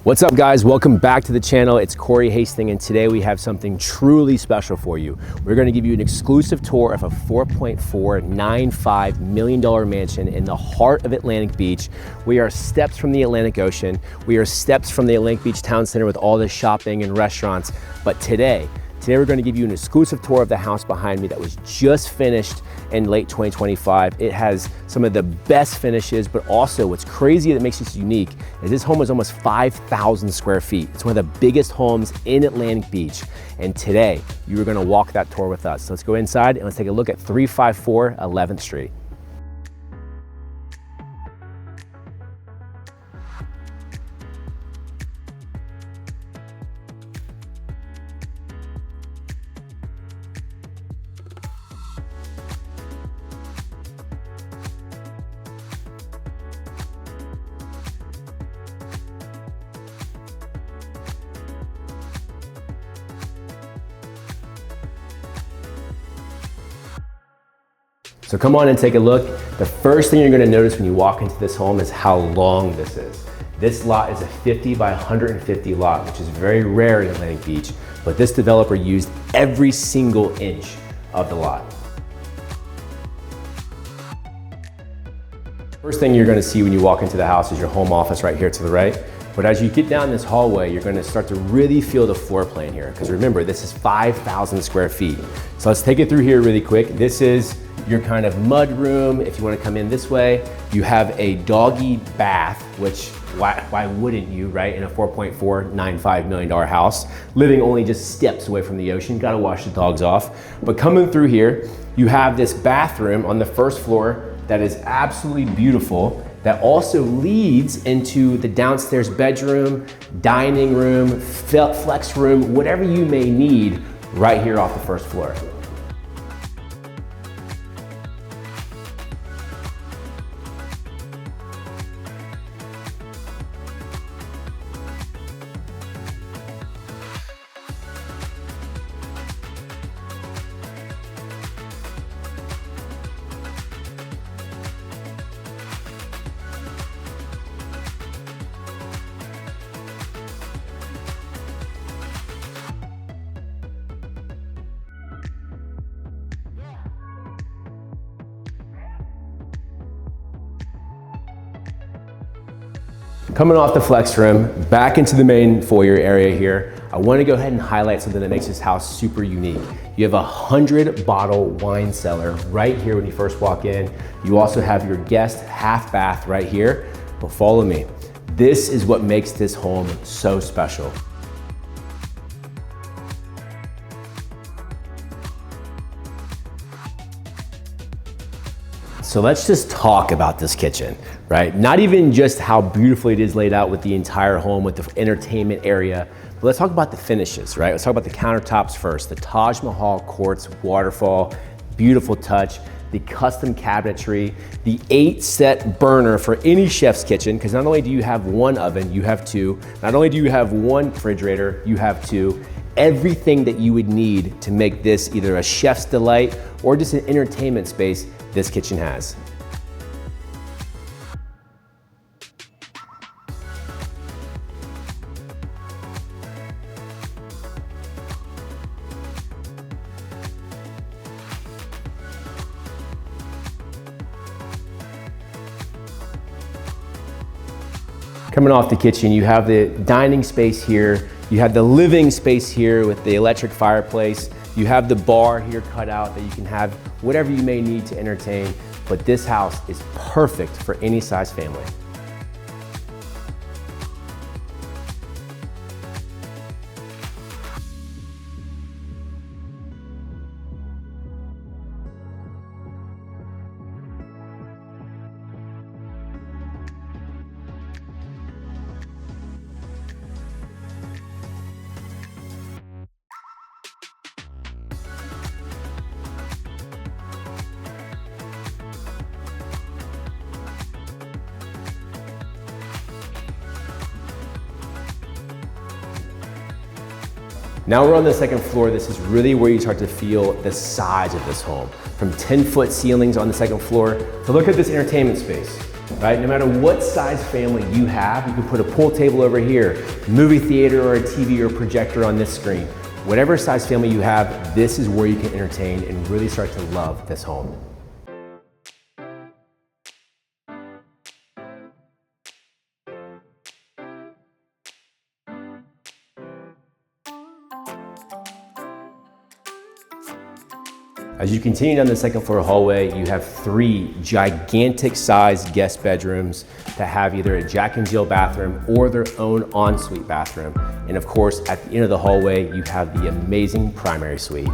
What's up guys, welcome back to the channel. It's Corey Hastings and today we have something truly special for you. We're gonna give you an exclusive tour of a $4.495 million mansion in the heart of Atlantic Beach. We are steps from the Atlantic Ocean. We are steps from the Atlantic Beach Town Center with all the shopping and restaurants. But today we're going to give you an exclusive tour of the house behind me that was just finished in late 2025. It has some of the best finishes, but also what's crazy that makes this unique is this home is almost 5,000 square feet. It's one of the biggest homes in Atlantic Beach. And today you are going to walk that tour with us. So let's go inside and let's take a look at 354 11th Street. So come on and take a look. The first thing you're gonna notice when you walk into this home is how long this is. This lot is a 50 by 150 lot, which is very rare in Atlantic Beach, but this developer used every single inch of the lot. First thing you're gonna see when you walk into the house is your home office right here to the right. But as you get down this hallway, you're gonna start to really feel the floor plan here. Because remember, this is 5,000 square feet. So let's take it through here really quick. This is your kind of mud room. If you wanna come in this way, you have a doggy bath, which why wouldn't you, right? In a $4.495 million house, living only just steps away from the ocean, gotta wash the dogs off. But coming through here, you have this bathroom on the first floor that is absolutely beautiful, that also leads into the downstairs bedroom, dining room, flex room, whatever you may need right here off the first floor. Coming off the flex room, back into the main foyer area here, I want to go ahead and highlight something that makes this house super unique. You have a 100-bottle wine cellar right here when you first walk in. You also have your guest half bath right here, but follow me. This is what makes this home so special. So let's just talk about this kitchen, right? Not even just how beautifully it is laid out with the entire home, with the entertainment area, but let's talk about the finishes, right? Let's talk about the countertops first. The Taj Mahal quartz waterfall, beautiful touch, the custom cabinetry, the 8-set burner for any chef's kitchen, because not only do you have one oven, you have two. Not only do you have one refrigerator, you have two. Everything that you would need to make this either a chef's delight or just an entertainment space, this kitchen has. Coming off the kitchen, you have the dining space here, you have the living space here with the electric fireplace, you have the bar here cut out that you can have whatever you may need to entertain, but this house is perfect for any size family. Now we're on the second floor. This is really where you start to feel the size of this home. From 10-foot ceilings on the second floor to look at this entertainment space. right? No matter what size family you have, you can put a pool table over here, movie theater or a TV or projector on this screen. Whatever size family you have, this is where you can entertain and really start to love this home. As you continue down the second floor hallway, you have 3 gigantic sized guest bedrooms that have either a Jack and Jill bathroom or their own ensuite bathroom. And of course, at the end of the hallway, you have the amazing primary suite.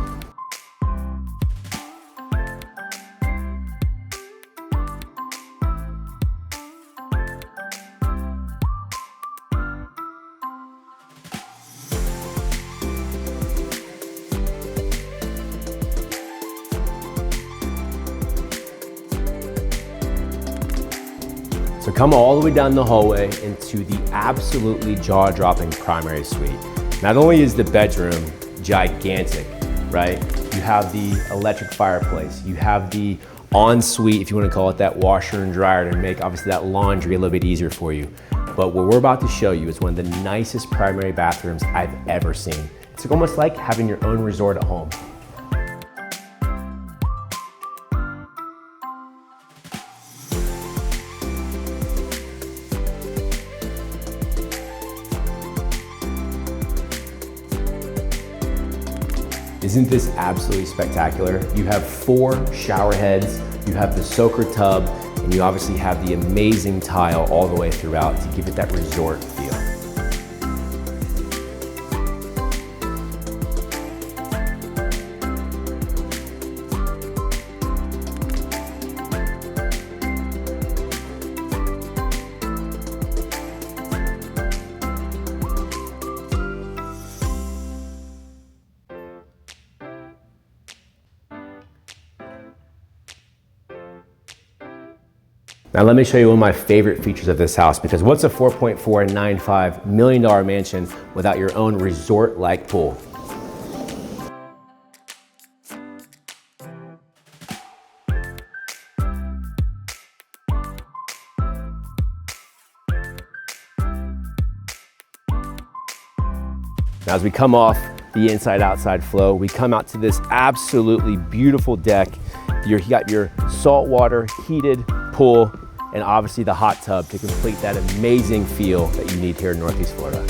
So come all the way down the hallway into the absolutely jaw-dropping primary suite. Not only is the bedroom gigantic, right? You have the electric fireplace, you have the ensuite, if you want to call it that, washer and dryer to make obviously that laundry a little bit easier for you. But what we're about to show you is one of the nicest primary bathrooms I've ever seen. It's almost like having your own resort at home. Isn't this absolutely spectacular? You have 4 shower heads, you have the soaker tub, and you obviously have the amazing tile all the way throughout to give it that resort feel. Now let me show you one of my favorite features of this house, because what's a $4.495 million mansion without your own resort-like pool? Now as we come off the inside-outside flow, we come out to this absolutely beautiful deck. You got your saltwater heated pool, and obviously the hot tub to complete that amazing feel that you need here in Northeast Florida.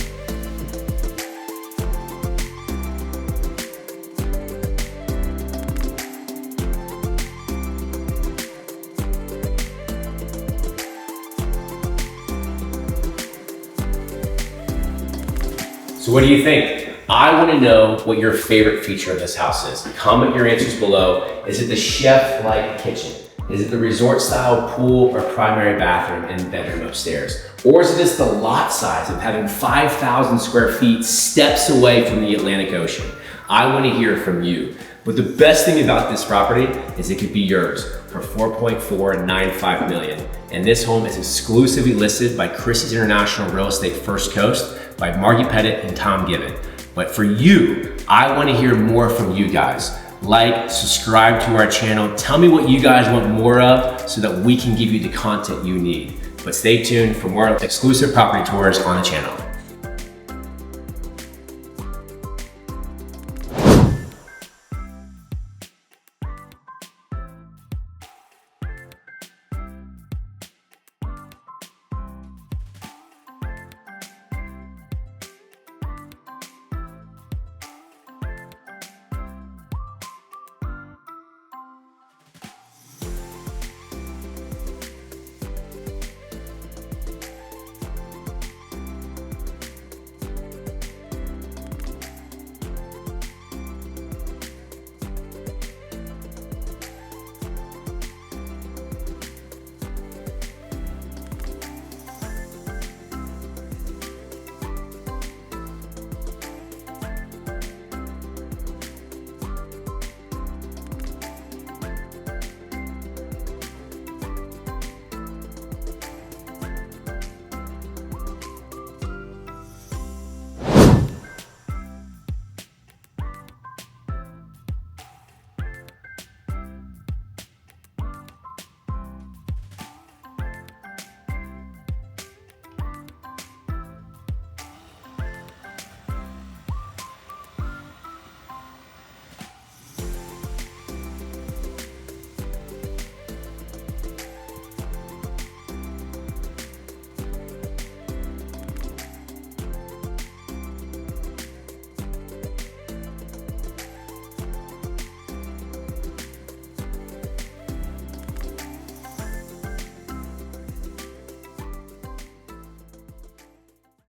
So what do you think? I want to know what your favorite feature of this house is. Comment your answers below. Is it the chef-like kitchen? Is it the resort style pool or primary bathroom and bedroom upstairs? Or is it just the lot size of having 5,000 square feet steps away from the Atlantic Ocean? I want to hear from you. But the best thing about this property is it could be yours for $4.495 million. And this home is exclusively listed by Christie's International Real Estate First Coast by Margie Pettit and Tom Gibbon. But for you, I want to hear more from you guys. Like, subscribe to our channel. Tell me what you guys want more of so that we can give you the content you need. But stay tuned for more exclusive property tours on the channel.